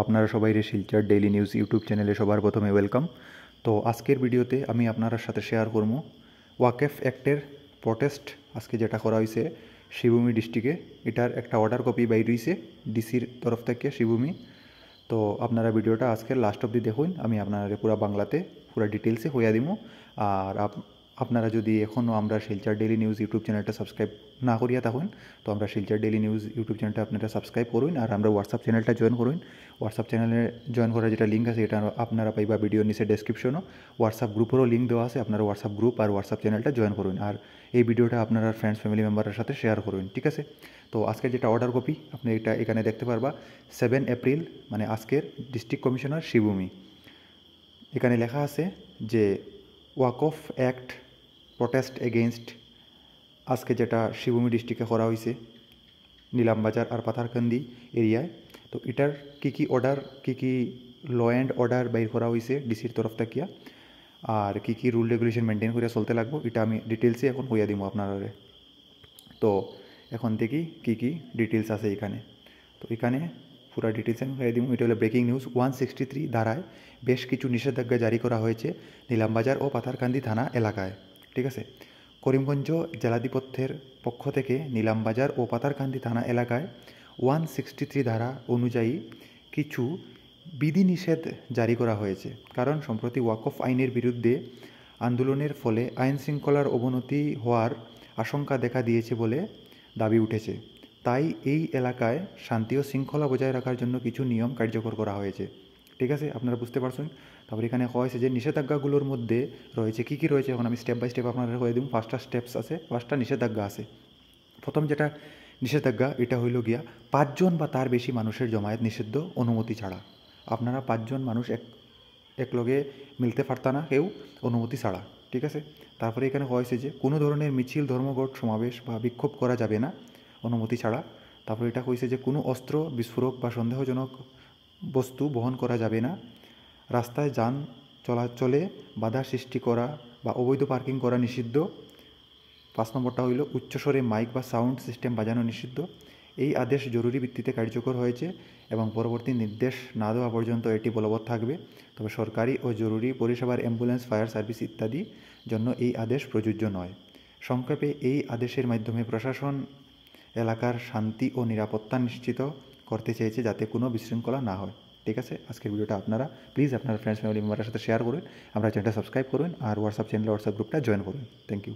আপনারা সবাই Silchar daily news YouTube চ্যানেলে সবার প্রথমে ওয়েলকাম। তো আজকের ভিডিওতে আমি আপনার সাথে শেয়ার করবো ওয়াকেফ অ্যাক্টের প্রটেস্ট আজকে যেটা করা হয়েছে শিবভূমি ডিস্ট্রিক্টে। এটার একটা অর্ডার কপি বাইর হয়েছে ডিসির তরফ থেকে শিবভূমি। তো আপনারা ভিডিওটা আজকের লাস্ট অবধি দেখুন, আমি আপনারা পুরো বাংলাতে পুরো ডিটেলসে হইয়া দিব। আর আপনারা যদি এখনও আমরা শিলচর ডেইলি নিউজ ইউটিউব চ্যানেলটা সাবস্ক্রাইব না করিয়া থাকুন, তো আমরা শিলচর ডেইলি নিউজ ইউটিউব চ্যানেলটা আপনারা সাবস্ক্রাইব করুন আর আমরা হোয়াটসঅ্যাপ চ্যানেলটা জয়েন করুন। হোয়াটসঅ্যাপ চ্যানেলে জয়েন করার যেটা লিঙ্ক আছে এটা আপনারা পাইবা ভিডিওর নিচে ডেসক্রিপশনও। হোয়াটসঅ্যাপ গ্রুপেরও লিঙ্ক দেওয়া আছে, আপনারা হোয়াটসঅ্যাপ গ্রুপ আর হোয়াটসঅ্যাপ চ্যানেলটা জয়েন করুন আর এই ভিডিওটা আপনারা ফ্রেন্ডস ফ্যামিলি মেম্বারের সাথে শেয়ার করুন, ঠিক আছে? তো আজকের যেটা অর্ডার কপি আপনি এটা এখানে দেখতে পারবা 7 এপ্রিল মানে আজকের ডিস্ট্রিক্ট কমিশনার শিবভূমি। এখানে লেখা আছে যে ওয়াকফ অ্যাক্ট প্রটেস্ট এগেইনস্ট আজকে যেটা শিবভূমি ডিস্ট্রিক্টে করা হয়েছে নীলামবাজার আর পাথারকান্দি এরিয়ায়। তো এটার কী অর্ডার কী ল অ্যান্ড অর্ডার বাইর করা হয়েছে ডিসির তরফ থাকিয়া আর কী রুল রেগুলেশন মেনটেন করে চলতে লাগবো এটা আমি ডিটেলসে এখন হইয়া দিব আপনারা। তো এখন দেখি কী ডিটেলস আছে এখানে। তো এখানে পুরো ডিটেলস আমি হয়ে দিব। এটা হলো ব্রেকিং নিউজ। 163 ধারায় বেশ কিছু নিষেধাজ্ঞা জারি করা হয়েছে নীলামবাজার ও পাথারকান্দি থানা এলাকায়, ঠিক আছে? করিমগঞ্জ জেলাধিপত্যের পক্ষ থেকে নীলামবাজার ও পাথারকান্দি থানা এলাকায় 163 ধারা অনুযায়ী কিছু বিধিনিষেধ জারি করা হয়েছে, কারণ সম্প্রতি ওয়াকফ আইনের বিরুদ্ধে আন্দোলনের ফলে আইন শৃঙ্খলার অবনতি হওয়ার আশঙ্কা দেখা দিয়েছে বলে দাবি উঠেছে। তাই এই এলাকায় শান্তি ও শৃঙ্খলা বজায় রাখার জন্য কিছু নিয়ম কার্যকর করা হয়েছে, ঠিক আছে? আপনারা বুঝতে পারছেন। তারপর এখানে হয়েছে যে নিষেধাজ্ঞাগুলোর মধ্যে রয়েছে কী রয়েছে, এখন আমি স্টেপ বাই স্টেপ আপনারা হয়ে দিব। 5টা স্টেপস আছে, 5টা নিষেধাজ্ঞা আছে। প্রথম যেটা নিষেধাজ্ঞা এটা হইল গিয়া 5 জন বা তার বেশি মানুষের জমায়েত নিষিদ্ধ অনুমতি ছাড়া। আপনারা 5 জন মানুষ একলগে মিলতে পারতা না কেউ অনুমতি ছাড়া, ঠিক আছে? তারপরে এখানে হয়েছে যে কোনো ধরনের মিছিল, ধর্মঘট, সমাবেশ বা বিক্ষোভ করা যাবে না অনুমতি ছাড়া। তারপরে এটা হয়েছে যে কোনো অস্ত্র, বিস্ফোরক বা সন্দেহজনক বস্তু বহন করা যাবে না। রাস্তায় যান চলাচলে বাধা সৃষ্টি করা বা অবৈধ পার্কিং করা নিষিদ্ধ। 5 নম্বরটা হইল উচ্চস্বরে মাইক বা সাউন্ড সিস্টেম বাজানো নিষিদ্ধ। এই আদেশ জরুরি ভিত্তিতে কার্যকর হয়েছে এবং পরবর্তী নির্দেশ না দেওয়া পর্যন্ত এটি বলবৎ থাকবে। তবে সরকারি ও জরুরি পরিষেবার অ্যাম্বুলেন্স, ফায়ার সার্ভিস ইত্যাদি জন্য এই আদেশ প্রযোজ্য নয়। সংক্ষেপে এই আদেশের মাধ্যমে প্রশাসন এলাকার শান্তি ও নিরাপত্তা নিশ্চিত করতে চেয়েছে যাতে কোনো বিশৃঙ্খলা না হয়, ঠিক আছে? আজকের ভিডিওটা আপনারা প্লিজ আপনার ফ্রেন্ডস ফ্যামিলি মেম্বারের সাথে শেয়ার করুন, আমরা চ্যানেলটা সাবস্ক্রাইব করুন আর হোয়াটসঅ্যাপ চ্যানেল হোয়াটসঅ্যাপ গ্রুপটা জয়েন করুন। Thank you.